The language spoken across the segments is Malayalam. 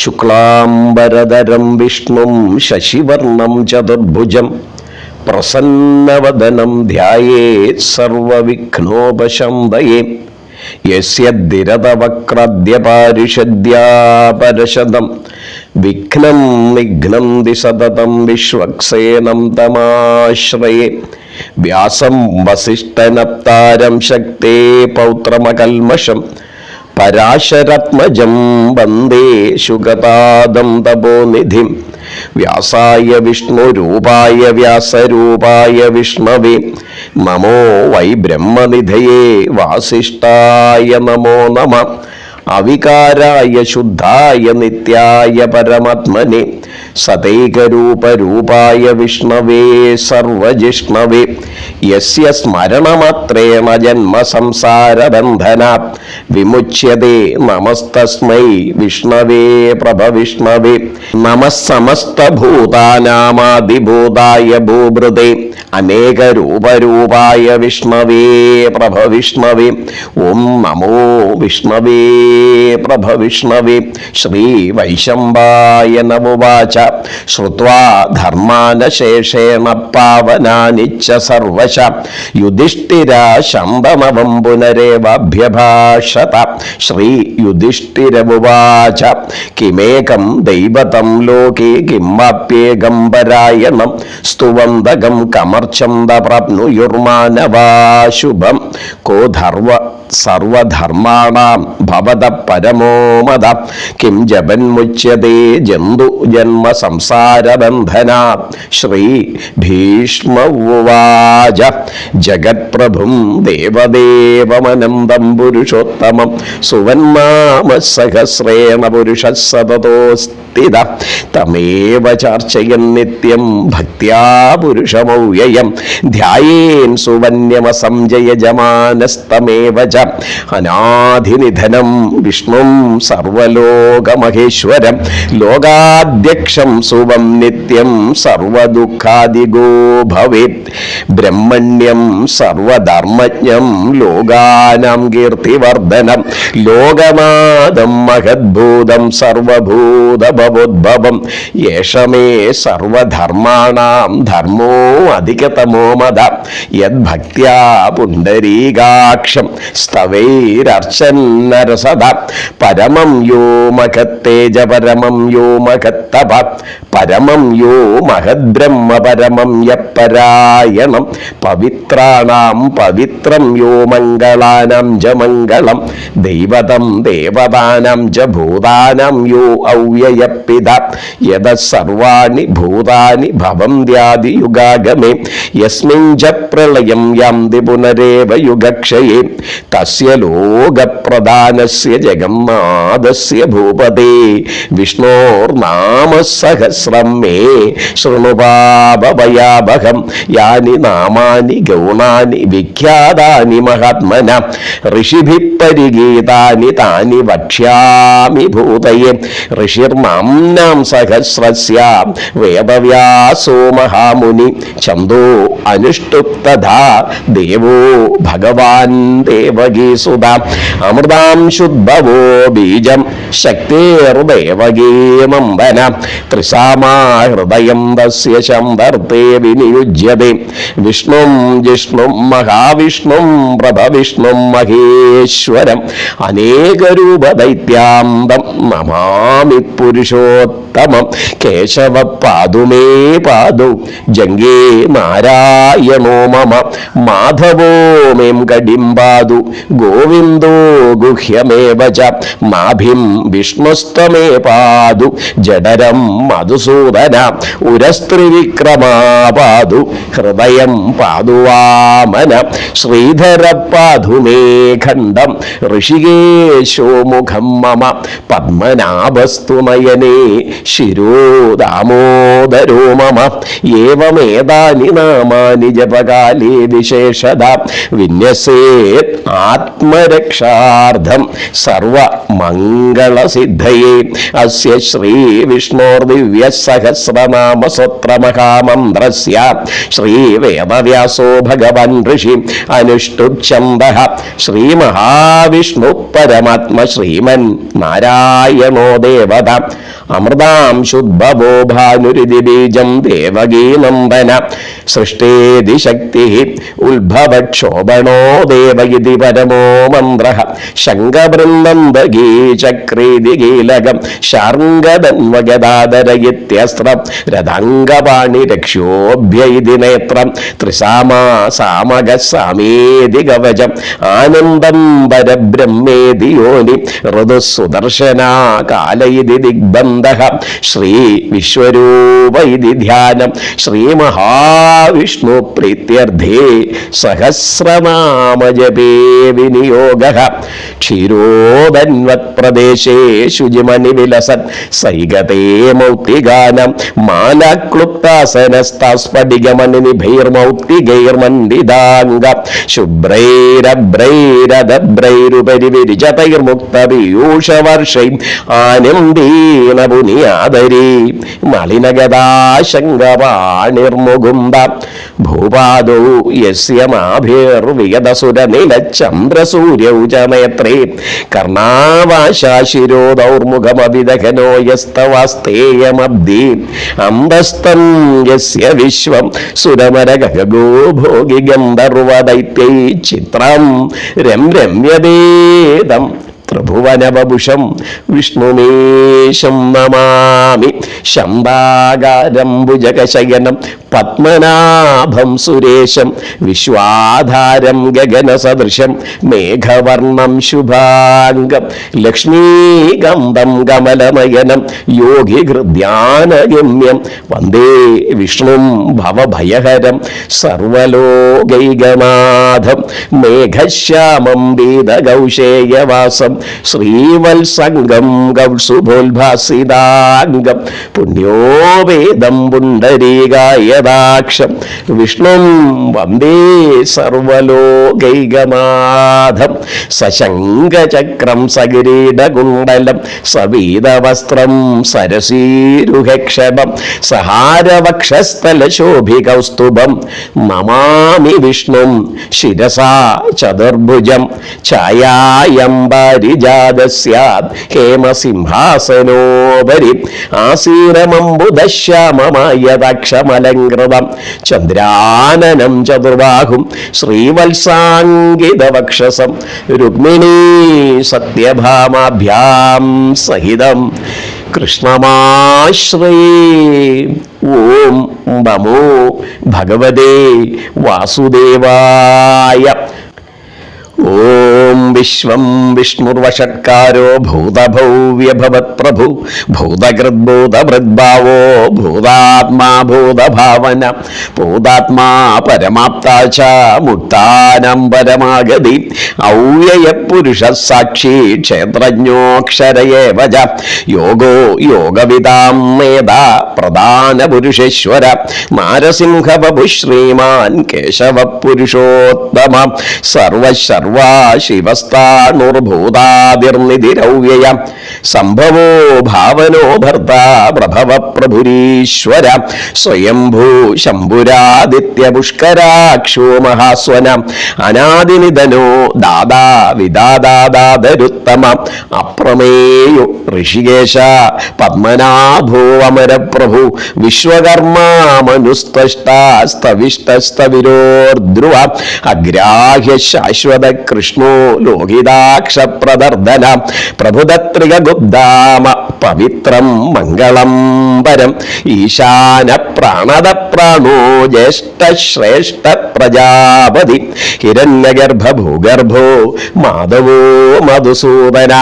ശുക്ലാംബരധരം വിഷ്ണും ശശിവർണം ചതുർഭുജം പ്രസന്നവദനം ധ്യായേത് സർവവിഘ്നോപശാന്തയേ യസ്യ ധിരതവക്രദ്യപാരിഷദ്യാപരശതം വിഘ്നം നിഘ്നന്തി സതതം വിശ്വക്സേനം തമാശ്രയേ വ്യാസം വസിഷ്ഠനപ്താരം ശക്തേ പൗത്രമകൽമഷം പരാശരത്മജം വന്ദേ ശുഗതാദം തപോനിധിം വ്യാസായ വിഷ്ണുരൂപായ വ്യാസരൂപായ വിഷ്ണവേ നമോ വൈ ബ്രഹ്മനിധയേ വാസിഷ്ഠായ നമോ നമഃ അവികാരായ ശുദ്ധായ നിത്യായ പരമാത്മനെ സതൈകരൂപരൂപായ വിഷ്ണവേ സർവജിഷ്ണവേ യസ്യ സ്മരണമാത്രേണ ജന്മസംസാരബന്ധനാത് വിമുച്യതേ നമസ്തസ്മൈ വിഷ്ണവേ പ്രഭവിഷ്ണവേ നമഃ സമസ്തഭൂതാനാമാദിഭൂതായ ഭൂഭൃതേ അനേകരൂപരൂപായ വിഷ്ണവേ പ്രഭവിഷ്ണവേ ഓം നമോ വിഷ്ണവേ പ്രഭവിഷ്ണവേ. ശ്രീ വൈശമ്പായനമുവാച ശ്രുത്വാ ധർമാനശേഷേണ പാവനാനി ച സർവശ യുധിഷ്ഠിരാ ശന്തമവം പുനരേവാഭ്യഭാഷത. ശ്രീ യുധിഷ്ഠിരമുവാച കിമേകം ദൈവതം ലോകേ കിംവാപ്യേകം പരായണം സ്തുവന്തകം കമർച്ഛന്ത പ്രാപ്നുയുർമാനവാ ശുഭം കോ സർവധർമാണാം ഭവത പരമോ മത കിം ജപന്മുച്യതേ ജന്തു ജന്മ സംസാരബന്ധനാത്. ശ്രീ ഭീഷ്മ ഉവാച ജഗത്പ്രഭും ദേവദേവമനന്തം പുരുഷോത്തമം സുവന്നാമ സഹസ്രേണ പുരുഷഃ സതതോസ്ഥിത തമേവ ചാർച്ചയൻ നിത്യം ഭക്ത്യാ പുരുഷമൗയയം ധ്യായേൻ സുവന്യമസംജയജമാനസ്തമേവ ച അനാധിനിധനം വിഷ്ണും സർവലോകമഹേശ്വരം ലോകാധ്യക്ഷം സുവം നിത്യം സർവദുഃഖാദിഗോ ഭവേത് ബ്രഹ്മണ്യം സർവധർമ്മജ്ഞം ലോകാനാം കീർത്തിവർദ്ധനം ലോകനാഥം മഹദ്ഭൂതം സർവഭൂതഭവോദ്ഭവം യേഷമേ സർവധർമാണാം ധർമ്മോ അധികതമോ മത യദ്ഭക്ത്യാ പുണ്ഡരീകാക്ഷം സ്തവൈരർച്ചന്നരസദ പരമം യോ മഹത്തേജ പരമം യോ മഹത്തപ പരമം യോ മഹദ്ബ്രഹ്മ പരമം യപരായണം പവിത്രാണാം പവിത്രം യോ മംഗളാനാം ച മംഗളം ദൈവതം ദേവതാനാം ച ഭൂതാനാം യോ അവ്യയപിത യദ സർവാണി ഭൂതാനി ഭവന്ത്യാദിയുഗാഗമേ യസ്മിൻ ച പ്രളയം യാന്തി പുനരേവ യുഗക്ഷയേ തസ്യ ലോകപ്രധാനസ്യ ജഗന്നാഥസ്യ ഭൂപതേ വിഷ്ണോർനാമ സഹസ്രം മേ ശൃണുപാപഭയാഭകം യാനി നാമാനി ഗൗണാനി വിഖ്യാതാനി മഹാത്മന ഋഷിഭിഃ പരിഗീതാനി താനി വക്ഷ്യാമി ഭൂതയേ ഋഷിർനാംനാം സഹസ്രസ്യ വേദവ്യാസോ മഹാമുനി ഛന്ദോ അനുഷ്ടുപ്തഥാ ദേവോ ഭഗവാൻ ദേവകീസുത അമൃതാം ശുദ്ഭവോ ബീജം ശക്തേർദേവകീമംബന ത്രിസാമാ ഹൃദയം തസ്യ ശംഭർത്തേ വിനിയുജ്യതേ വിഷ്ണും ജിഷ്ണും മഹാവിഷ്ണും പ്രഭവിഷ്ണും മഹേശ്വരം അനേകരൂപദൈത്യാന്തം നമാമി പുരുഷോത്തമം കേശവ പാദുമേ പാദു ജംഗേ നാരായണോ മമ മാധവോ മേം കടിംബാദു ഗോവിന്ദോ ഗുഹ്യമേവ ച നാഭിം വിഷ്ണുസ്തമേ പാദു ജഡരം മധുസൂദന ഉരസ്ത്രിവിക്രമാ പാദു ഹൃദയം പാദുവാമന ശ്രീധര പാദു മേ ഖണ്ഡം ഋഷികേശോ മുഖം മമ പദ്മനാഭസ്തു നയനേ ശിരോ ദാമോദരോ മമ ഏവമേതാനി നാമാനി നാമാനി ജപകാലേ വിശേഷത വിന്യസേത് ആത്മരക്ഷാർത്ഥം സർവമംഗളസിദ്ധയേ അസ്യ ശ്രീ വിഷ്ണോർ ദിവ്യ സഹസ്രനാമ സ്വത്രമഹാമന്ത്രസ്യ ശ്രീ വേദവ്യാസോ ഭഗവൻ ഋഷി അനുഷ്ടുച്ഛന്ദഃ ശ്രീ മഹാവിഷ്ണു പരമാത്മ ശ്രീമൻ നാരായണോ ദേവത അമൃതാം ശുദ്ഭവോ ഭാനുരിതി ബീജം ദേവകീനന്ദന സൃഷ്ടേതി ശക്തി ഉത്ഭവക്ഷോഭണോ ദേവയിതി പരമോ മന്ത്ര ശങ്കബൃന്ദന്തഗീ ചക്രീതി കീലകം ശാർംഗദന്വഗദാധരയിത്യസ്ത്രം രഥാംഗപാണി രക്ഷ്യോഭ്യൈതി നേത്രം ത്രിസാമാ സാമക സാമേതി കവചം ആനന്ദം പരബ്രഹ്മേതി യോനി ഋതുസുദർശനാ കാലയിതി ദിഗ്ബന്ധ ശ്രീ വിശ്വരൂപ ഇതി ധ്യാനം ശ്രീ മഹാവിഷ്ണു പ്രീത്യർത്ഥേ സഹസ്രനാമജപേ വിനിയോഗഃ ക്ഷീരോദന്വത് പ്രദേശേ ശുചിമണി വിലസൻ സൈകതേ മൗക്തിഗാനം മാലാക്ലുപ്താസനസ്താസ്ഫടികമണി നിഭൈർമൗക്തികൈർമണ്ഡിതാംഗ ശുഭ്രൈരഭ്രൈരദഭ്രൈരുപരി വിരിജതൈർമുക്തപീയൂഷവർഷൈ ആനന്ദീന പുനിയാദരീ മലിനഗദാശങ്കപാണിർമുകുന്ദ ഭൂപാദോ യസ്യ മാഭിർവിഗതസുരനിലചന്ദ്രസൂര്യൗ ച നേത്രേ കർണാവാശാശിരോദൗർമുഖമവിദഹനോ യസ്തവാസ്തേയമബ്ദി അന്തസ്തം യസ്യ വിശ്വം സുരമരഗഗോ ഭോഗി ഗന്ധർവദൈത്യൈ ചിത്രം രമ്യതേദം ത്രിഭുവനവപുഷം വിഷ്ണുമേശം നമാമി ശംഭാകാരം ഭുജഗശയനം പത്മനാഭം സുരേശം വിശ്വാധാരം ഗഗനസദൃശം മേഘവർണം ശുഭാംഗം ലക്ഷ്മീകന്ധം കമലനയനം യോഗിഹൃദ്യാനഗമ്യം വന്ദേ വിഷ്ണും ഭവഭയഹരം സർവലോകൈകനാഥം മേഘശ്യാമം വീതകൗശേയവാസം ശ്രീവത്സംഗം ഗൗസുഭോത്ഭാസിതാംഗം പുണ്യോ വേദം പുണ്ഡരീകായദാക്ഷം വിഷ്ണും വന്ദേ സർവലോകൈകനാഥം സശങ്കചക്രം സകിരീടകുണ്ടലം സവീതവസ്ത്രം സരസീരുഹക്ഷപം സഹാരവക്ഷസ്ഥലശോഭികൗസ്തുഭം നമാമി വിഷ്ണും ശിരസാ ചതുർഭുജം ഛായായംബാരിജാതസ്യാത് ഹേമസിംഹാസനോപരി ആസീനമംബുദശ്യാമമായതാക്ഷമലങ്കൃതം ചന്ദ്രാനനം ചതുർബാഹും ശ്രീവത്സാങ്കിതവക്ഷസം രുക്മിണീ സത്യഭാമാഭ്യാം സഹിതം കൃഷ്ണമാശ്രയേ. ഓം നമോ ഭഗവതേ വാസുദേവായ. ഓം വിശ്വം വിഷ്ണുർവഷട്കാരോ ഭൂതഭൗവ്യഭവത് പ്രഭു ഭൂതകൃദ്ഭൂതഭൃദ്ഭാവോ ഭൂതാത്മാ ഭൂതഭാവന ഭൂതാത്മാ പരമാപ്താ ച മുക്താനം പരമാഗതി ഔവ്യയ പുരുഷ സാക്ഷി ക്ഷേത്രജ്ഞോക്ഷര ഏവ ച യോഗോ യോഗവിദാം മേധാ പ്രധാന പുരുഷേശ്വര നാരസിംഹബഭു ശ്രീമാൻ കേശവ പുരുഷോത്തമ സർവശർവ ശിവസ്ഥാണുർഭൂതാതിർനിധിരൗവ്യയ സംഭവോ ഭാവനോ ഭർത്ത പ്രഭവ പ്രഭുരീശ്വര സ്വയംഭൂ ശംഭുരാദിത്യപുഷ്കരാക്ഷോ മഹാസ്വന അനാദിനിധനോ ദാദാ വിദാദാദാതരുത്തമ അപ്രമേയോ ഋഷികേശ പത്മനാഭോ അമരപ്രഭു വിശ്വകർമാ മനുസ്തഷ്ടാസ്തവിഷ്ടസ്തവിരോർധ്രുവ അഗ്രാഹ്യ ശാശ്വത കൃഷ്ണോ ലോഹിതാക്ഷപ്രദർദന പ്രഭുദത്രികഗുബ്ധാമ പവിത്രം മംഗളം പരം ഈശാന പ്രാണദ പ്രാണോ ജ്യേഷ്ഠ ശ്രേഷ്ഠ പ്രജാപതി ഹിരണ്യഗർഭഭൂഗർഭോ മാധവോ മധുസൂദന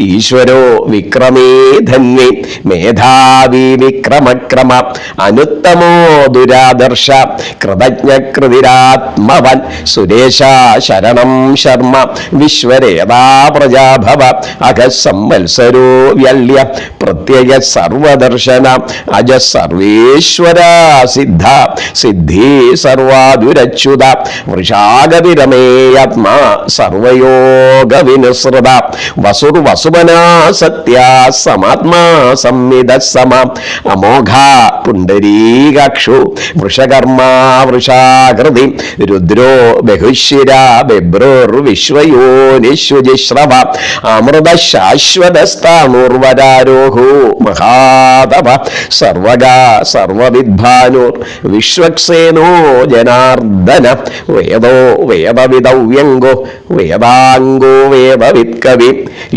ഈശ്വരോ വിക്രമേ ധന്വേ മേധാവി വിക്രമക്രമ അനുത്തമോ ദുരാദർശ കൃതജ്ഞകൃതിരാത്മവൻ സുരേശ ശരണം ശർമ്മ വിശ്വരേതാ പ്രജാഭവ അഘസംവത്സരോ വ്യല്യ പ്രത്യയ സർവദർശന അജ സർവേശ്വര സിദ്ധ സിദ്ധി സർവാദുരച്യുത വൃഷാഗതിരമേയാത്മാ സർവയോഗ വിനുസൃത വസുർവസുമനാ സത്യ സമാത്മാ സംവിദ സമ അമോഘ പുണ്ടരീകാക്ഷു വൃഷകർമാ വൃഷാകൃതി രുദ്രോ ബഹുശിര ബിഭ്രുർവിശ്വയോനിശ്വജിശ്രവ അമൃത ശാശ്വതസ്ഥാണുർവരാരോഹോ മഹാതപ സർവഗ സർവവിദ്ഭാനുർ വിശ്വക്സേനോ ജനാർദ്ദന വേദോ വേദവിദവ്യംഗോ വേദാംഗോ വേദവിത്കവി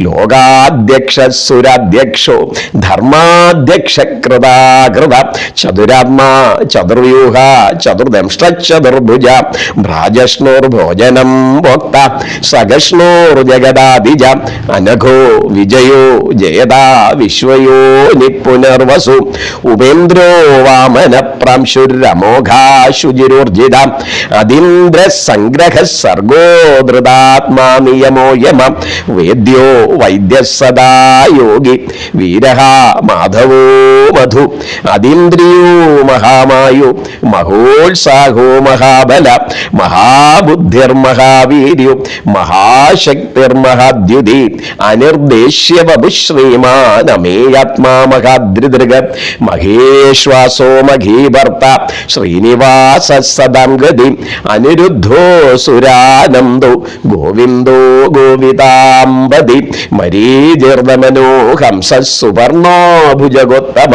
ലോകാധ്യക്ഷ സുരാധ്യക്ഷോ ധർമാധ്യക്ഷകൃതാകൃത ചതുരാത്മാ ചതുർവ്യൂഹ ചതുർദംഷ്ടചതുർഭുജ ഭ്രാജഷ്ണോർഭോജനം ഭോക്ത സഗഷ്ണോർജഗദാദിജ അനഘോ വിജയോ ജയദാ വിശ്വയോ നിപുനർവസു ഉപേന്ദ്രോ വാമന പ്രാംശുരമോഘാശുചിരുർജിത അതീന്ദ്ര സംഗ്രഹ സർഗോ ധൃതാത്മാ നിയമോ യമ വേദ്യോ വൈദ്യ സദാ യോഗി വീരഹ മാധവോ മധു അതീന്ദ്രിയോ മഹാമായു മഹോത്സാഹോ മഹാബല മഹാബുദ്ധിർമഹാവീര്യോ മഹാശക്തിർമഹാദ്യുതി അനിർദ്ദേശ്യ വപുശ്രീമാൻ അമേയാത്മാ മഹാദ്രിദൃഗ മഹേശ്വാസോ മഹീഭർത്ത ശ്രീനിവാസ സദാംഗതി അനിരുദ്ധോ സുരാനന്ദോ ഗോവിന്ദോ ഗോവിതാംബതി മരീചിർദമനോ ഹംസ സുവർണോ ഭുജഗോത്തമ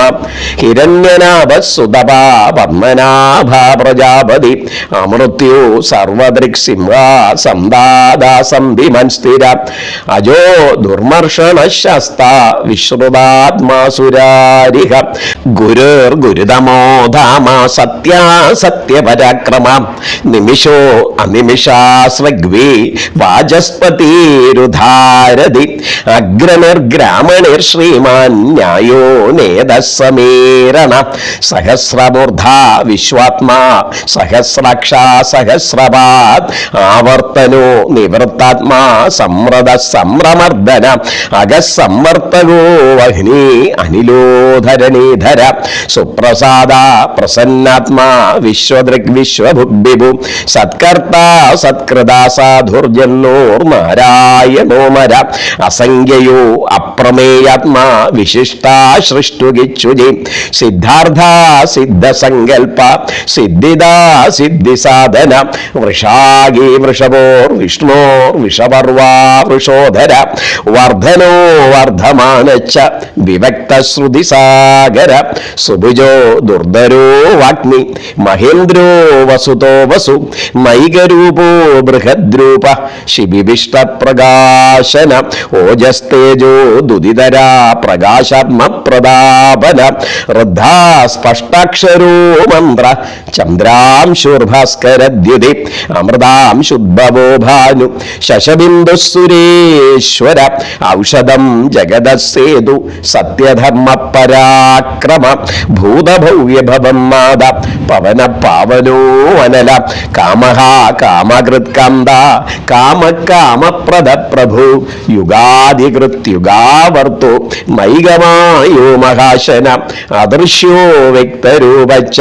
ഹിരണ്യനാഭ സുതപാ പത്മനാഭ പ്രജാപതി അമൃത്യോ സർവദൃക്സിംഹ സന്ദാദാ സന്ധിമൻ സ്ഥിര അജോ ദുർമർഷണ ശസ്ത വിശ്രുതാത്മാസുരാരിഹ ഗുരുർഗുരുതമോ ധാമ സത്യാസത്യപരാക്രമ നിമിഷോ അനിമിഷാസ്വഗ്വി വാചസ്പതിരുധാരതി അഗ്രനിർഗ്രാമണിർ ശ്രീമാൻ ന്യായോ നേതസമീരണ സഹസ്രമൂർധ വിശ്വാത്മാ സഹസ്രാക്ഷാ സഹസ്രപാത് ആവർത്തനോ നിവൃത്താത്മാ സംവൃത സംരമർദ്ദന അഗസംവർത്തകോ വഹ്നി അനിലോധരണീധര സുപ്രസാദ പ്രസന്നാത്മാ വിശ്വദൃഗ് വിശ്വഭുഗ്ബിഭു സത്കർത്താ സത്കൃതാ സാധുർജന്നോർ നാരായണോ മര അസംഖ്യയോ അപ്രമേയാത്മാ വിശിഷ്ടാ സൃഷ്ടുകിച്ചുജി സിദ്ധാർത്ഥ സിദ്ധസങ്കൽപ്പ സിദ്ധിദാ സിദ്ധിസാധന വൃഷാഗി വൃഷഭോർ വിഷ്ണോർ വിഷപർവാ വൃഷോധര വർദ്ധനോ വർദ്ധമാനച്ച വിവക്ത ശ്രുതിസാഗര സുഭുജോ ദുർധരോ വാഗ്നി മഹേന്ദ്രോ വസുതോ വസു മൈകരൂപോ ബൃഹദ്രൂപ ശിബിവിഷ്ട പ്രകാശന ഓജസ്തേജോ ദുദിതരാ പ്രകാശാത്മ പ്രതാപന വൃദ്ധാ സ്പഷ്ടാക്ഷരോ മന്ത്ര ചന്ദ്രാംശുർഭാസ്കരദ്യുതി അമൃതാം ശുദ്ഭവോ ഭാനു ശശബിന്ദു സുരേശ്വര ഔഷധം ജഗദസേതു സത്യധർമ്മ പരാക്രമ ഭൂതഭവ്യഭവം മാത പവന പാവനോ അനല കാമഹ കാമകൃത് കാന്ത കാമകാമപ്രദ പ്രഭു യുഗാധികൃത്യുഗാവർത്തോ മൈകമായോ മഹാശന അദൃശ്യോ വ്യക്തരൂപച്ച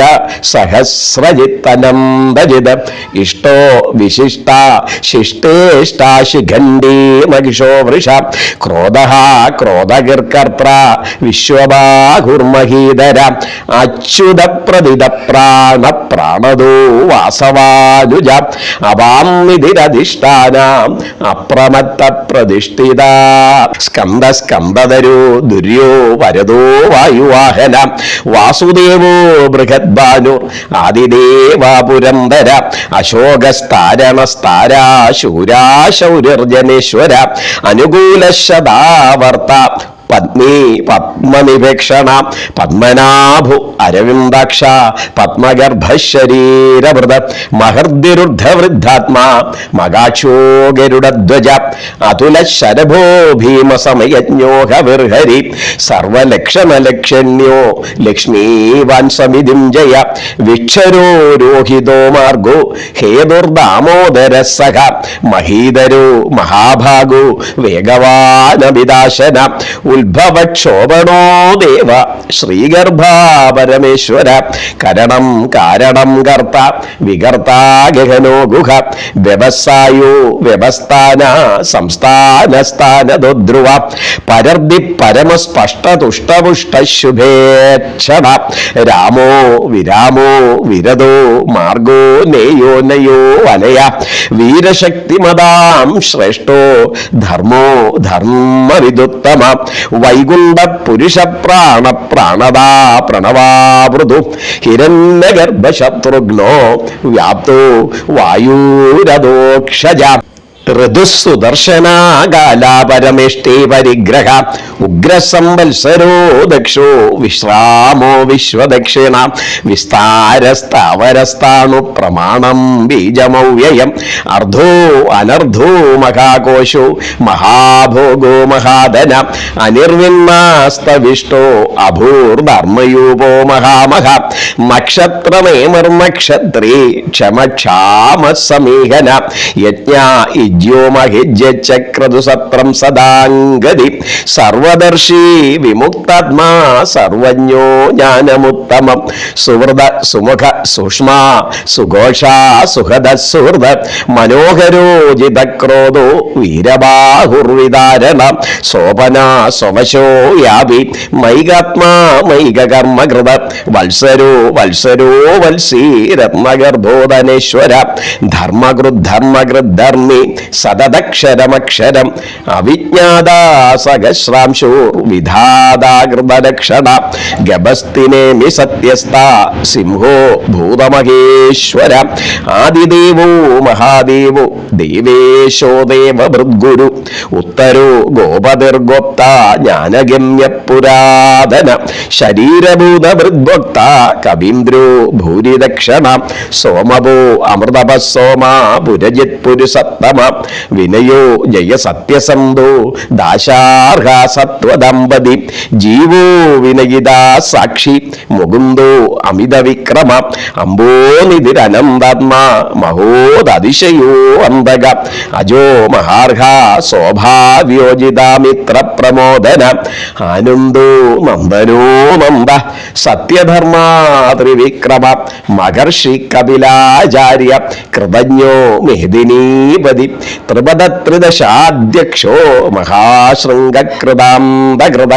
സഹസ്രജിത്തനന്ദജിത ഇഷ്ടോ വിശിഷ്ട ശിഷ്ടേഷ്ടാ ശിഖണ്ഡീ മഹിഷോ വൃഷ ക്രോധ ക്രോധകിർക്കർത്ര വിശ്വബാഹുർമഹീധര അച്യുത പ്രതിത പ്രാണ പ്രാണദോ വാസവാനുജ അവാമിതിരധിഷ്ഠാനാം അപ്രമത്ത പ്രതിഷ്ഠിത സ്കന്ദ സ്കന്ദതരോ ദുര്യോ വരദോ വായുവാഹന വാസുദേവോ ബൃഹദ്ഭാനുർ ആദിദേവാ പുരന്ദര അശോകസ്താരണസ്താരാ ശൂരാ ശൗര്യർജനേശ്വര അനുകൂല ശതാവർത്ത പത്മീ പത്മനിപേക്ഷണ പത്മനാഭു അരവിന്ദാക്ഷ പത്മഗർഭശരീരവൃത മഹർദിരുദ്ധവൃദ്ധാത്മാ മകാക്ഷോ ഗരുഡധ്വജ അതുല ശരഭോ ഭീമസമയജ്ഞോഹവിർഹരി സർവലക്ഷണലക്ഷണ്യോ ലക്ഷ്മീവാൻ സമിതിം ജയ വിക്ഷരോ രോഹിതോ മാർഗോ ഹേതുർദാമോദര സഖ മഹീധരോ മഹാഭാഗോ വേഗവാനഭിദാശന ഉത്ഭവക്ഷോഭണോ ദേവ ശ്രീഗർഭാ പരമേശ്വര കരണം കാരണം കർത്ത വികർത്താ ഗഹനോ ഗുഹ വ്യവസായോ വ്യവസ്ഥാന സംസ്ഥാനസ്ഥാനതോ ധ്രുവ പരർദി പരമസ്പഷ്ടതുഷ്ടപുഷ്ടശുഭേക്ഷണ രാമോ വിരാമോ വിരതോ മാർഗോ നേയോ നയോ വലയ വീരശക്തിമതാം ശ്രേഷ്ഠോ ധർമ്മോ ധർമ്മവിദുത്തമ വൈകുണ്ഠ പുരുഷ പ്രാണ പ്രാണദാ പ്രണവാമൃദു ഹിരണ്യഗർഭശത്രുഘ്നോ വ്യാപ്തോ വായൂരദോക്ഷജ ഋതുസുദർശനാകാലാപരമേഷ്ടേ പരിഗ്രഹ ഉഗ്രസംവത്സരോ ദക്ഷോ വിശ്രാമോ വിശ്വദക്ഷിണ വിസ്താരസ്ഥാവരസ്ഥാണു പ്രമാണം ബീജമൗവ്യയം അർദ്ധോ അനർദ്ധോ മഹാകോശോ മഹാഭോഗോ മഹാധന അനിർവിന്നാസ്തവിഷ്ടോ അഭൂർധർമ്മയൂപോ മഹാമഹ നക്ഷത്രമേമർനക്ഷത്രേ ക്ഷമക്ഷാമ സമീഹന യജ്ഞ ജ്യോമഹിജ്യക്രതു സത്രം സദാംഗതി സർവദർശി വിമുക്താത്മാ സർവജ്ഞോ ജ്ഞാനമുത്തമം സുഹൃദ സുമുഖ സൂക്ഷ്മ സുഘോഷ സുഹൃദ സുഹൃദ മനോഹരോജിതക്രോധോ വീരബാഹുർവിദാരണ സോപന സ്വവശോ യാവി മൈകാത്മാ മൈകകർമ്മകൃത വത്സരോ വത്സരോ വത്സീ രത്നഗർഭോധനേശ്വര ധർമ്മകൃദ്ധർമ്മകൃദ്ധർമ്മി സതതക്ഷരമക്ഷരം അവിജ്ഞാതാ സഹസ്രാംശൂർ വിധാതാകൃതരക്ഷണ ഗഭസ്തിനേമി സത്യസ്ഥ സിംഹോ ഭൂതമഹേശ്വര ആദിദേവോ മഹാദേവോ ദേവേശോ ദേവഭൃദ്ഗുരു ഉത്തരോ ഗോപതിർഗോപ്ത ജ്ഞാനഗമ്യ പുരാതന ശരീരഭൂതഭൃദ്ഭോക്ത കവീന്ദ്രോ ഭൂരിദക്ഷണ സോമവോ അമൃതപ സോമ പുരജിത് പുരുസത്തമ വിനയോ ജയ സത്യസന്ധോ ദാശാർഹ സത്വദമ്പതി ജീവോ വിനയിതാ സാക്ഷി മുകുന്ദോ അമിത വിക്രമ അംബോനിധിരനന്ദാത്മാ മഹോദതിശയോ അന്തക അജോ മഹാർഹ ശോഭാവ്യോജിതാമിത്ര പ്രമോദന ആനന്ദോ നന്ദനോ നന്ദ സത്യധർമാ ത്രിവിക്രമ മഹർഷി കപിലാചാര്യ കൃതജ്ഞോ മെഹദിനീപതി ത്രിപദത്രിദശാധ്യക്ഷോ മഹാശൃംഗകൃതാന്തകൃത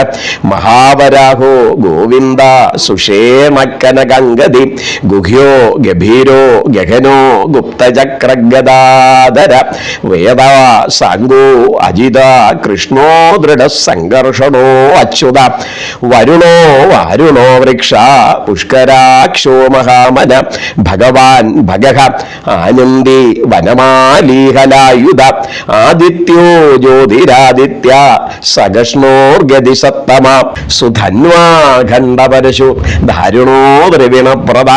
മഹാവരാഹോ ഗോവിന്ദ സുഷേമക്കനകങ്കതി ഗുഹ്യോ ഗഭീരോ ഗഹനോ ഗുപ്തചക്രഗദാധര വേദ സാംഗോ അജിത കൃഷ്ണോ ദൃഢസംഘർഷണോ അച്യുത വരുണോ വാരുണോ വൃക്ഷ പുഷ്കരാക്ഷോ മഹാമന ഭഗവാൻ ഭഗഃ ആനന്ദി വനമാലീഹലായുധ ആദിത്യോ ജ്യോതിരാദിത്യ സഗഷ്ണോർഗതി സത്തമ സുധന്വാ ഖണ്ഡപരശു ധാരുണോ ദ്രവിണപ്രദ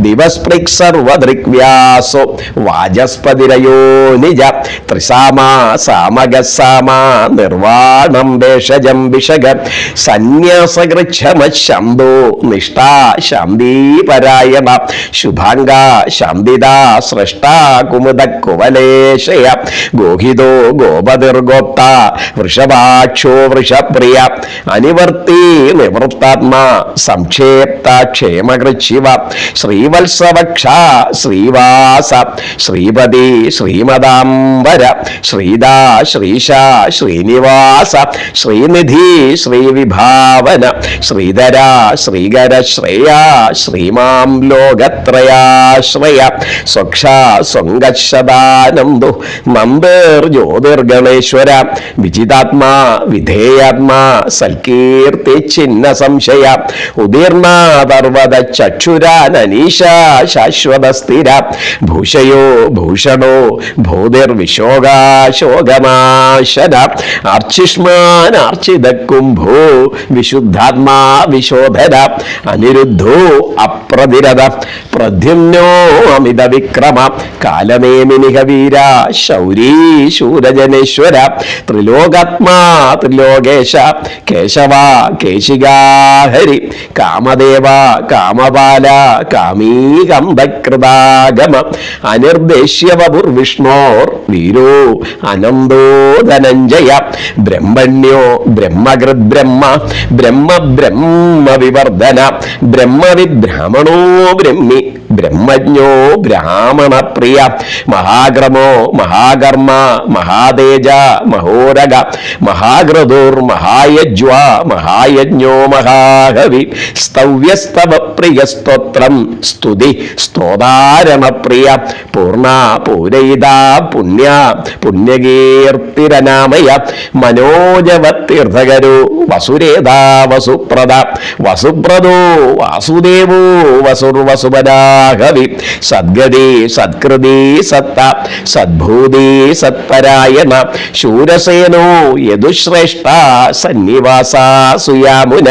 ദിവസ്പൃക് സർവദൃക്വ്യാസോ വാചസ്പതിരയോ നിജ ത്രിസാമാ സാമഗസാമാ നിർവാണം ഭേഷജം വിഷഗ സന്യാസകൃച്ഛമശാന്തോ നിഷ്ഠാ ശാന്തിപരായണ ശുഭാംഗ ശാന്തിദാ സ്രഷ്ടാ കുമുദ കുവലേശയ ഗോഹിതോ ഗോപതിർഗോപ്ത വൃഷഭാക്ഷോ വൃഷപ്രിയ അനിവർത്തി നിവൃത്താത്മാ സംക്ഷേപ്ത ക്ഷേമകൃച്ഛിവ ശ്രീവത്സവക്ഷ ശ്രീവാസ ശ്രീപതി ശ്രീമദാംബര ശ്രീദാ ശ്രീശ ശ്രീനിവാസ ശ്രീനിധി ശ്രീവിഭാവന ശ്രീധര ശ്രീകര ശ്രേയാ ശ്രീമാം ലോകത്രയാശ്രയ സ്വക്ഷ സ്വംഗശദാനന്ദോ നമ്പേർ ജ്യോതിർഗണേശ്വര വിജിതാത്മാ വിധേയാത്മാ സൽകീർത്തി ചിഹ്ന സംശയ ഉദീർണാതർവത ചക്ഷുരാനീശ ശാശ്വത സ്ഥിര ഭൂഷയോ ഭൂഷണോ ഭൂതിർവിശോകാശോകമാശന അർച്ചിഷ്മാനാർച്ചിത കുംഭോ വിശുദ്ധാത്മാ വിശോധന അനിരുദ്ധോ അപ്രതിരത പ്രദ്യുമ്നോ അമിത വിക്രമ കാലനേമിനിഹ വീര ശൗരീ ശൂരജനേശ്വര ത്രിലോകാത്മാ ത്രിലോകേശ കേശവ കേശികാഹരി കാമദേവ കാമപാല കാമീകമ്പകൃതാഗമ അനിർദ്ദേശ്യവപുർവിഷ്ണോർ വീരോ അനന്തോ ധനഞ്ജയ ബ്രഹ്മണ്യോ ബ്രഹ്മകൃത് ബ്രഹ്മ ബ്രഹ്മ ബ്രഹ്മ വിവർധന ബ്രഹ്മവിബ്രാഹ്മണോ ബ്രഹ്മി ബ്രഹ്മജ്ഞോ ബ്രാഹ്മണ പ്രിയ മഹാഗ്രമോ മഹാകർമ്മ മഹാതേജ മഹോരഗ മഹാഗ്രതുർ മഹായജ്വ മഹായജ്ഞോ മഹാഹവി സ്തവ്യസ്തവ പ്രിയ സ്തോത്രം സ്തുതി സ്തോതാരണ പ്രിയ പൂർണ പൂരയിത പുണ്യ പുണ്യകീർത്തിരനാമയ മനോജവത്തീർത്ഥകരു വസുരേതാ വസുപ്രദ വസുപ്രദോ വാസുദേവോ വസുർവസുപരാഹവി സദ്ഗതി സത്കൃതി സത്ത സദ്ഭൂതി സത്പരായണ ശൂരസേനോ യദുശ്രേഷ്ഠ സന്നിവാസാസുയാമുന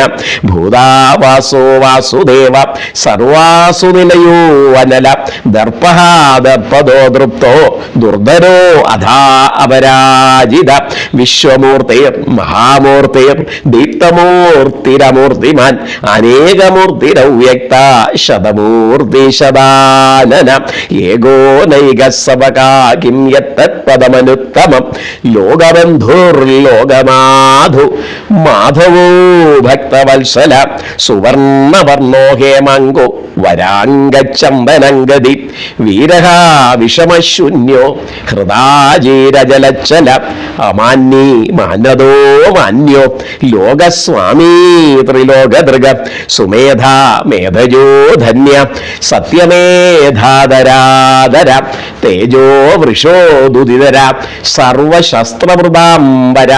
ഭൂതാവാസോ വാസുദേവ സർവാസു നിലയോ അനല ദർപ്പഃ ദർപ്പദോ ദൃപ്തോ ദുർധരോ അധാ അപരാജിത വിശ്വമൂർത്തിർ മഹാമൂർത്തിർ ദീപ്തമൂർത്തിരമൂർത്തിമാൻ അനേകമൂർത്തിരവ്യക്ത ശതമൂർത്തി ശതാനന ഏകോ നൈക സവകാ കിം യത്തത്പദമനുത്തമം ലോകബന്ധുർലോകമാധു മാധവോ ഭക്തവത്സല സുവർണവർണോ ഹേമങ്കോ വരാംഗചമ്പനംഗതി വീരഹ വിഷമശൂന്യോ ഹൃദാജീരജലച്ചല അമാന്യേ മാന്യതോ മാന്യോ ലോകസ്വാമീ ത്രിലോകദൃഗ സുമേധ മേധജോ ധന്യ സത്യമേധാധരാധര തേജോ വൃഷോദുദിതര സർവശസ്ത്രവൃതാംബര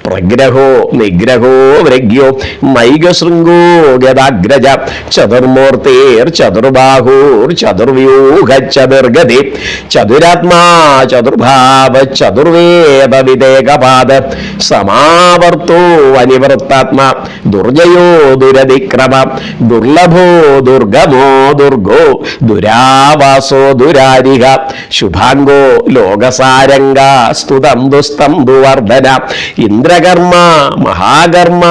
പ്രഗ്രഹോ നിഗ്രഹോ വൃഗ്യോ നൈകശൃംഗോ ഗദാഗ്രജ ചതുർമൂർത്തിർ ചതുർബാഹൂർ ചതുർവ്യൂഹ ചതുർഗതി ചതുരാത്മാ ചതുർഭാവ ചതുർവേദ വിദേകപാദ സമാവർത്തോ അനിവൃത്താത്മാ ദുർജയോ ദുരതിക്രമ ദുർലഭോ ദുർഗമോ ദുർഗോ ദുരാവാസോ ദുരാരിഹ ശുഭാംഗോ ലോകസാരംഗ സ്തുതംബുസ്തംബുവർധന ഇന്ദ്രകർമ്മ മഹാകർമ്മ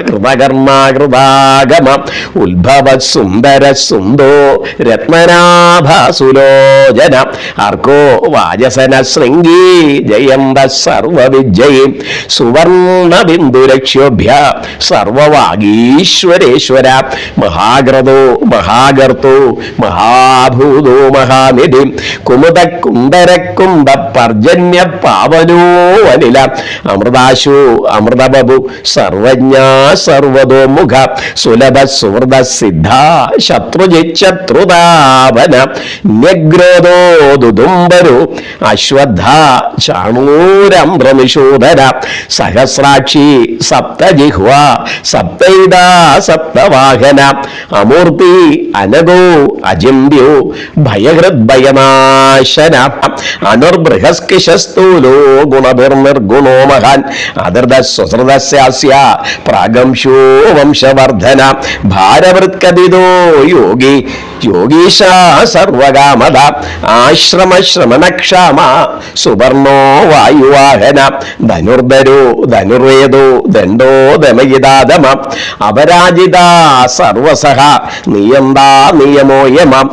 കൃതകർമ്മ കൃതാഗമ ഉത്ഭവ സുന്ദര സുന്ദോ രത്നനാഭസുലോചന അർക്കോ വാജസന ശൃംഗീ ജയന്ത സർവവിജയി സുവർണ ബിന്ദുരക്ഷ്യോഭ്യ സർവവാഗീശ്വരേശ്വര മഹാഗ്രതോ മഹാഗർത്തോ മഹാഭൂതോ മഹാനിധി കുമുദ കുന്ദര കുംഭ പർജന്യ പാവനോ അനില അമൃതാശു അമൃതബു സർവജ്ഞ സർവതോമുഖ സുലഭ സുഹൃദ സിദ്ധ ശത്രുജിച്ഛത്രുതാപന ന്യഗ്രോധോ ദുദുംബരു അശ്വത്ഥ ചാണൂരംഭ്രമിശൂധര സഹസ്രാക്ഷി സപ്തജിഹ്വ സപ്തൈത സപ്തവാഹന അമൂർത്തി അനഗോ അജിമ്പ്യോ ഭയഹൃദ്ഭയനാശന അനുർബൃഹസ്കിശസ്തൂലോ ഗുണഭിർനിർഗുണോ മഹാൻ അധൃത സുഹൃദസ്യാസ്യ പ്രാഗംശോ വംശവർധന ഭാരവൃത്കദിതോ യോഗി യോഗീശ സർവകാമത ആശ്രമശ്രമണക്ഷാമ സുവർണോ വായുവാഹന ധനുർധരോ ധനുർവേദോ ദണ്ഡോ ദമയിതാദമ അപരാജിത സർവസഹ നിയന്താ നിയമോ യമം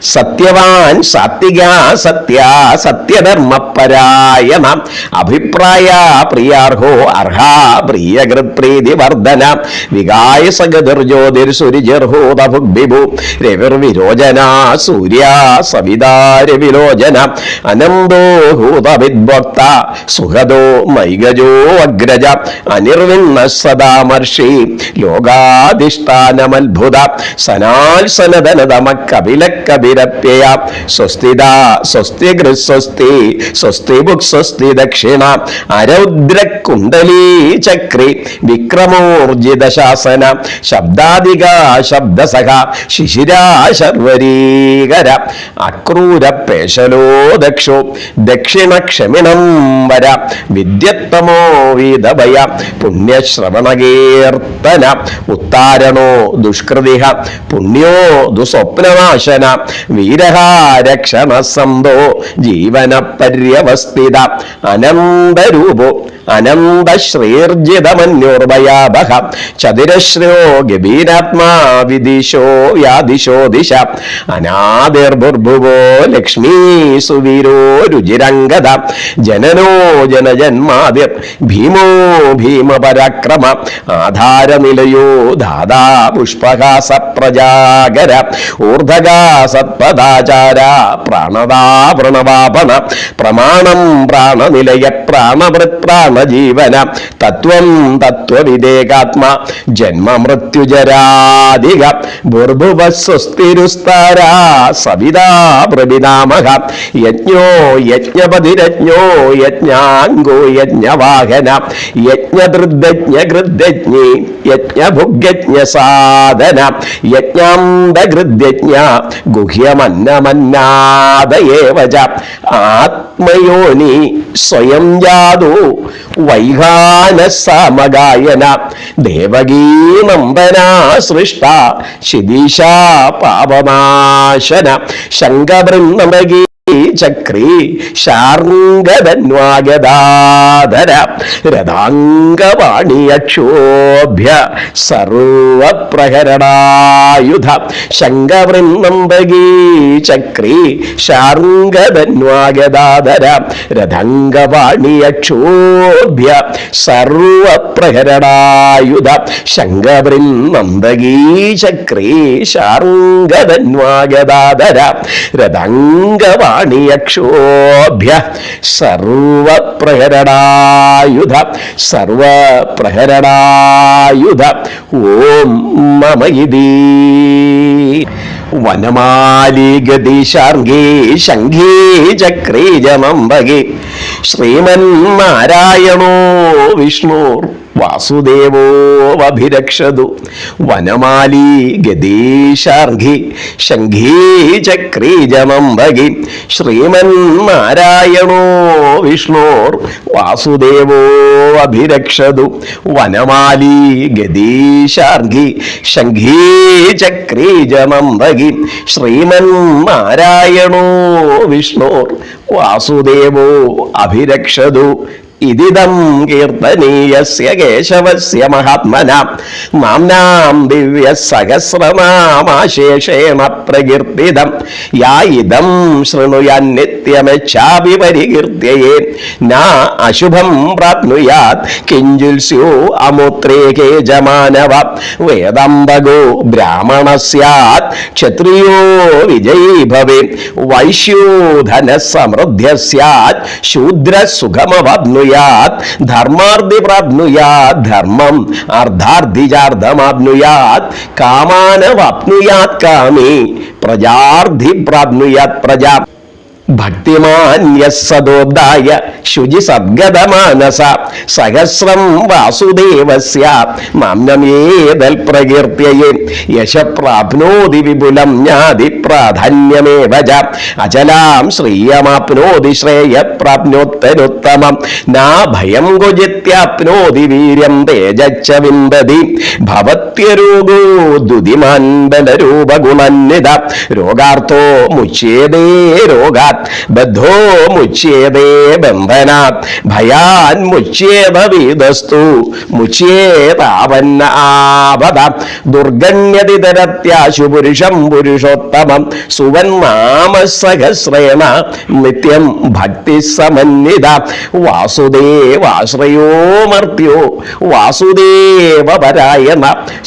സത്യവാൻ സാത്വിക സത്യ സത്യധർമ്മപരായണ അഭിപ്രായ പ്രിയാർഹോ അർഹ പ്രിയകൃത്പ്രീതി വർധന വികായ സഗതിർജ്യോതിർസുരിജിർഹൂതഭുഗ്ഭിഭു രവിർവിരോചന സൂര്യ സവിതാരവിലോചന അനന്തോ ഹൂതവിദ്ഭക്ത സുഹദോ മൈഗജോ അഗ്രജ അനിർവിണ്ണ സദാമർഷി ലോകാധിഷ്ഠാനമത്ഭുത സനാൽ സനദനതമ കപില കപിര സ്വസ്തിരപ്യയ സ്വസ്തിദ സ്വസ്തി സ്വസ്തി സ്വസ്തി ബുക് സ്വസ്തി ദക്ഷിണ അരൗദ്രകുണ്ടലീ ചക്രി വിക്രമോർജിത ശാസന ശബ്ദാദിക ശബ്ദസഖ ശിശിരാ ശർവരീകര അക്രൂര പേശലോ ദക്ഷോ ദക്ഷിണ ക്ഷമിണം വര വിദ്യത്തമോ വീതഭയ പുണ്യശ്രവണകീർത്തന ഉത്താരണോ ദുഷ്കൃതിഹ പുണ്യോ ദുസ്വപ്നനാശന വീരഹ രക്ഷണ സന്തോ ജീവന പര്യവസ്ഥിത അനന്തരൂപോ അനന്തശ്രീർജിതമന്യോർഭയാഭ ചതുരശ്രയോ ഗഭീരാത്മാ വിദിശോ യാദിശോ ദിശ അനാദിർഭുർഭുവോ ലക്ഷ്മീ സുവീരോ രുചിരംഗത ജനനോ ജനജന്മാദിർ ഭീമോ ഭീമപരാക്രമ ആധാരനിലയോ ധാതാ പുഷ്പഹാസ പ്രജാകര ഊർധകാസത്പദാചാര പ്രാണദാ പ്രണവാപണ പ്രമാണം പ്രാണനിലയ പ്രാണവൃത് പ്രാണജീവന തത്വം തത്വവിദേകാത്മ ജന്മ മൃത്യുജരാധിക ഭൂർഭുവ സ്വസ്തിരുസ്താരാ സവിതാ പ്രവിതാമഹ യജ്ഞോ യജ്ഞപതിരജ്ഞോ യജ്ഞാംഗോ യജ്ഞവാഹന യജ്ഞധൃദജ്ഞ യജ്ഞഭുഗ്യജ്ഞ സാധന യജ്ഞാന്തഘൃദ്യജ്ഞ ഗുഹ്യമന്നമന്നാദയേവ ആത്മയോനി സ്വയം ജാതോ വൈഹാന സമഗായന ദേവകീ നന്ദനാ സൃഷ്ട ശിദീശാ പാപനാശന ശങ്കബൃന്ദമകീ ചക്രീ ശാർംഗധന്വാഗദാധര രഥാംഗവാണിയക്ഷോഭ്യ സർവപ്രഹരണായുധ ശങ്കവൃന്ദംബകീ ചക്രീ ശാർംഗധന്വാഗദാധര രഥാംഗവാണിയക്ഷോഭ്യ സർവപ്രഹരണായുധ ശങ്കവൃന്ദംബകീ ചക്രീ ശാർംഗധന്വാഗദാധര രഥാംഗവാ യക്ഷോഭ്യ സർവപ്രഹരണായുധ സർവപ്രഹരണായുധ ഓം മമ ഇതി വനമാലി ഗതിശാർഗീ ശംഖീ ചക്രീ ജമംബകി ശ്രീമന്നാരായണോ വിഷ്ണുർ വാസുദേവോഭിരക്ഷതു വനമാലി ഗദീശാർഘി ശംഖീ ചക്രീ ജമംബകി ശ്രീമന്നാരായണോ വിഷ്ണോർ വാസുദേവോഭിരക്ഷതു വനമാലി ഗദീശാർഘി ശംഖീ ചക്രീ ജമംബകി ശ്രീമന്നാരായണോ വിഷ്ണോർ വാസുദേവോ അഭിരക്ഷതു ഇതിദം കീർത്തനീയസ്യ കേശവസ്യ മഹാത്മനാ നാംനാം ദിവ്യ സഹസ്രനാമാശേഷേണ പ്രകീർത്തിതം യാ ഇദം ശൃണുയാൻ നിത്യമച്ഛാപി പരികീർത്യയേ നാ അശുഭം പ്രാപ്നുയാത് കിഞ്ചുൽ സ്യോ അമുത്രേകേ ജമാനവ വേദംബഗോ ബ്രാഹ്മണ സ്യാത് ക്ഷത്രിയോ വിജയീ ഭവേത് വൈശ്യോ ധനസമൃദ്ധ്യ സ്യാത് ശൂദ്ര സുഖമവാപ്നുയാത് ധർമാർദ്ധി പ്രാപ്നുയാത് ധർമ്മം അർദ്ധാർദ്ധിജാർദ്ധമാപ്നുയാത് കാമാനവാപ്നുയാത് കാമേ പ്രജാർദ്ധി പ്രാപ്നുയാത് പ്രജാ ഭക്തിമാന്യസദോദ്ധായ ശുചി സദ്ഗതമാനസ സഹസ്രം വാസുദേവസ്യ നാമ്നമേതൽ പ്രകീർത്യയേ യശ പ്രാപ്നോതി വിപുലം ജ്ഞാതി പ്രാധാന്യമേവ ച അചലാം ശ്രീയമാപ്നോതി ശ്രേയ പ്രാപ്നോത്തരോത്തമം നാ ഭയം ഗുജിത്യാപ്നോതി വീര്യം തേജച്ച വിന്ദതി ഭവത്യരോഗോ ദുതിമാൻ ബലരൂപഗുണന്വിത രോഗാർത്ഥോ മുച്യേതേ രോഗാത് ബദ്ധോ മുച്യേതേ ബന്ധനാത് ഭയാൻ മുച്യേത വീതസ്തു മുച്യേതാവന്ന ആപദ ദുർഗണ്യതിതരത്യാശു പുരുഷം പുരുഷോത്തമം സുവന്നാമ സഹസ്രേണ നിത്യം ഭക്തി സമന്വിത വാസുദേവാശ്രയോ മർത്യോ വാസുദേവ പരായണ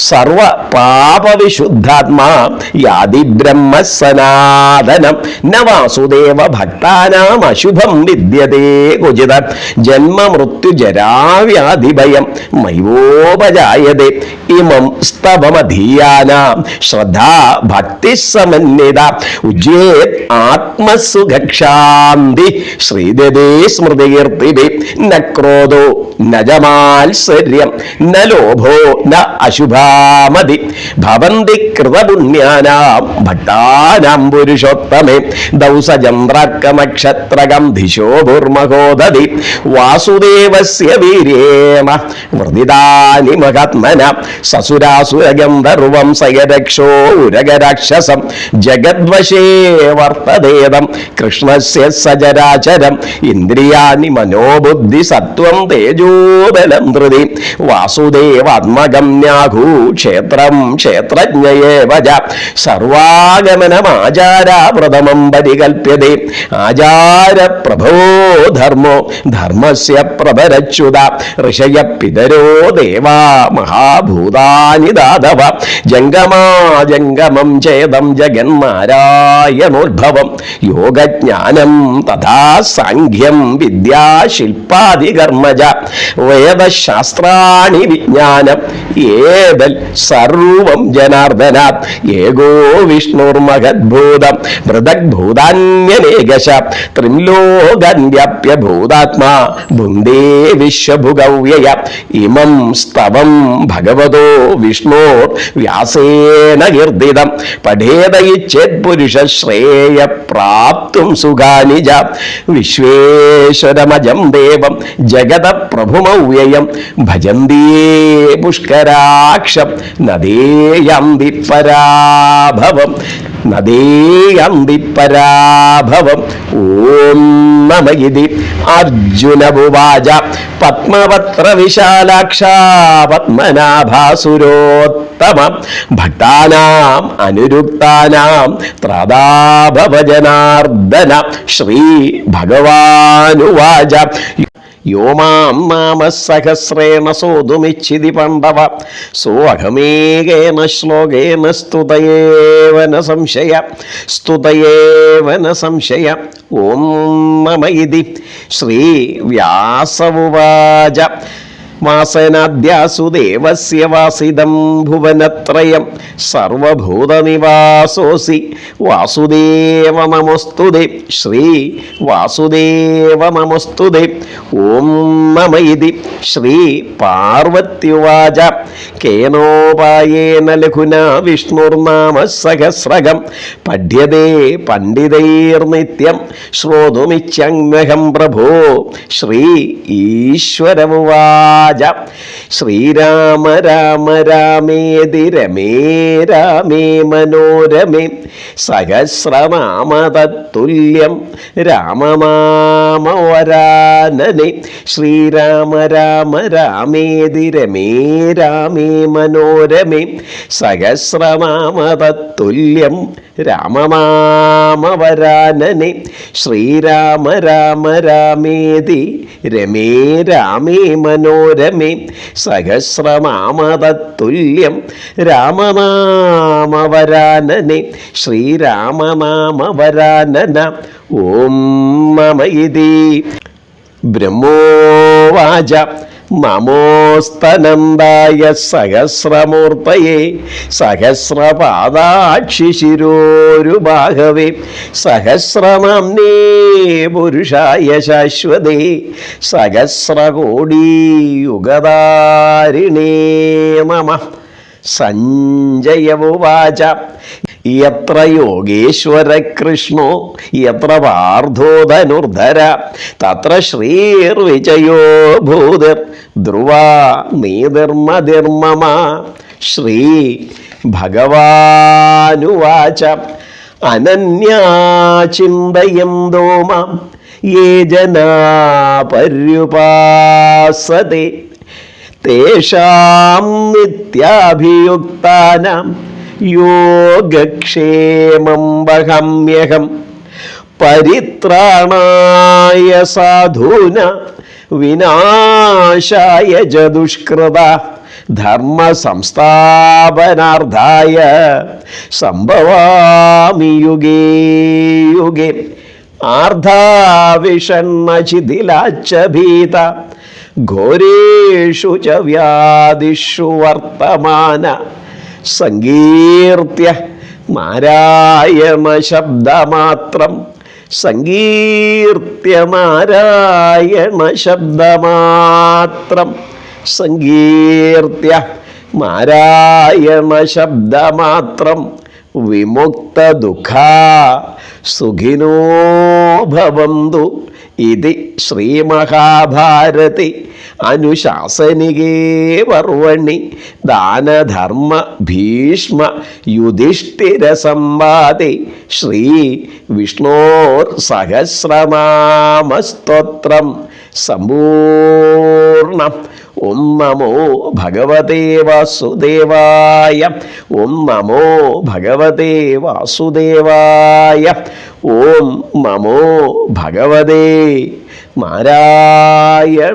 സർവ പാപവിശുദ്ധാത്മാ യാതി ബ്രഹ്മ സനാതനം ന വാസുദേവ സർവഭക്താനാം അശുഭം വിദ്യതേ ക്വചിത ജന്മമൃത്യുജരാവ്യാധിഭയം മൈവോപജായതേ ഇമം സ്തവമധീയാനാം ശ്രദ്ധാ ഭക്തി സമന്വിത ഉജ്ജേത് ആത്മസുഖക്ഷാന്തി ശ്രീദേ സ്മൃതികീർത്തിഭി ന ക്രോധോ ന ജമാത്സര്യം ന ലോഭോ ന അശുഭാമതി ഭവന്തി കൃതപുണ്യാനാം ഭക്താനാം പുരുഷോത്തമേ ദൗസചന്ദ്രകമക്ഷത്രകം ദിശോഭുർമഹോദതി വാസുദേവസ്യ വീര്യേണ വൃദിതാനി മഹാത്മന സസുരാസുരഗന്ധർവം സയരക്ഷോ ഉരഗരാക്ഷസം ജഗദ്വശേ വർത്തദേദം കൃഷ്ണസ്യ സചരാചരം ഇന്ദ്രിയാണി മനോബുദ്ധി സത്വം തേജോബലം ധൃതി വാസുദേവാത്മഗമ്യാഹൂ ക്ഷേത്രം ക്ഷേത്രജ്ഞയേവ ച സർവാഗമനമാചാരപ്രഥമം പരികൽപ്യതേ ആചാരപ്രഭോ ധർമ്മോ ധർമ്മസ്യ പ്രഭരച്യുത ഋഷയ പിതരോ ദേവാ മഹാഭൂതാനി ദാതവ ജംഗമാജംഗമം ചേദം ജഗന്നാരായണോദ്ഭവം യോഗജ്ഞാനം തഥാ സാംഖ്യം വിദ്യാശില്പാദികർമ്മജ വേദശാസ്ത്രാണി വിജ്ഞാനം ഏതൽ സർവം ജനാർദ്ദനാത് ഏകോ വിഷ്ണുർമഹദ്ഭൂതം പൃഥഗ്ഭൂതാന്യനേകശ ത്രിംലോകാൻ വ്യാപ്യ ഭൂതാത്മാ ഭുന്തേ വിശ്വഭുഗവ്യയ ഇമം സ്തവം ഭഗവതോ വിഷ്ണോർ വ്യാസേന കീർത്തിതം പഠേത ഇച്ഛേത് പുരുഷ ശ്രേയ പ്രാപ്തും സുഖാനി ച വിശ്വേശ്വരമജം ദേവം ജഗത പ്രഭുമവ്യയം ഭജന്തീയേ പുഷ്കരാക്ഷം നദേയന്തി പരാഭവം നദേയന്തി പരാഭവം ഓം നമ ഇതി അർജുനബുവാച പത്മപത്ര വിശാലാക്ഷ പത്മനാഭാസുരോത്തമ ഭക്താനാം അനുരുക്താനാം ത്രാതാഭവജനാർദ്ദന ശ്രീ ഭഗവാനുവാച യോ മാം നാമ സഹസ്രേണ സോതുമിച്ഛിതി പണ്ഡവ സോഹമേകേന ശ്ലോകേന സ്തുതയേവന സംശയ ഓം നമ ഇതി ശ്രീ വ്യാസവുവാച വാസനാദ്യാസുദേവസ്യ വാസിദം ഭുവനത്രയം സർവഭൂതനിവാസോസി വാസുദേവ നമോസ്തുതേ ശ്രീ വാസുദേവ നമോസ്തുതേ ഓം നമ ഇതി ശ്രീ പാർവത്യുവാച കേനോപായേന ലഘുനാ വിഷ്ണുർനാമ സഹസ്രകം പഠ്യതേ പണ്ഡിതൈർനിത്യം ശ്രോതുമിച്ഛമ്യഹം പ്രഭോ ശ്രീ ഈശ്വരമുവാച ശ്രീരാമ രാമ രാമേതി രമേ രാമേ മനോരമേ സഹസ്രനാമതത്തുല്യം രാമനാമവരാനനെ ശ്രീരാമ രാമ രാമേതി രമേ രാമേ മനോരമേ സഹസ്രനാമതത്തുല്യം രാമനാമവരാനനെ ശ്രീരാമ രാമ രാമേതി രമേ രാമേ മനോരമേ സഹസ്രനാമതത്തുല്യം രാമനാമവരാനനെ ശ്രീരാമനാമവരാനന ഓം നമ ഇതി ബ്രഹ്മോവാച നമോസ്തനന്ദായ സഹസ്രമൂർത്തയേ സഹസ്രപാദാക്ഷിശിരോരുബാഹവേ സഹസ്രനാംനേ പുരുഷായ ശാശ്വതേ സഹസ്രകോടിയുഗധാരിണേ നമഃ സഞ്ജയവുവാച യത്ര യോഗേശ്വര കൃഷ്ണോ യത്ര പാർത്ഥോ ധനുർധര തത്ര ശ്രീർവിജയോ ഭൂതിർ ധ്രുവാ നീതിർമതിർമമ ശ്രീ ഭഗവാനുവാച അനന്യാ ചിന്തയന്തോ മാം യേ ജനാ പര്യുപാസതേ തേഷാം നിത്യാഭിയുക്താനാം യോഗക്ഷേമം വഹമ്യഹം പരിത്രാണായ സാധൂന വിനാശായ ച ദുഷ്കൃത ധർമ്മ സംസ്ഥാപനാർത്ഥായ സംഭവാമി യുഗേ യുഗേ ആർദ്ധാവിഷണ്ണചിതിലാച്ച ഭീത ഘോരേഷു ച വ്യാധിഷു വർത്തമാന സങ്കീർത്തിയ നാരായണ ശബ്ദമാത്രം സങ്കീർത്തിയ നാരായണ ശബ്ദമാത്രം സങ്കീർത്തിയ നാരായണ ശബ്ദമാത്രം വിമുക്ത ദുഃഖ സുഖിനോ ഭവന്തു ഇതി ശ്രീമഹാഭാരതി അനുശാസനികേ പർവണി ദാനധർമ്മ ഭീഷ്മ യുധിഷ്ഠിര സംവാദേ ശ്രീ വിഷ്ണോർ സഹസ്രനാമസ്തോത്രം സമ്പൂർണം. ഓം നമോ ഭഗവതേ വാസുദേവായ. ഓം നമോ ഭഗവതേ വാസുദേവായ. ഓം നമോ ഭഗവതേ നാരായണായ.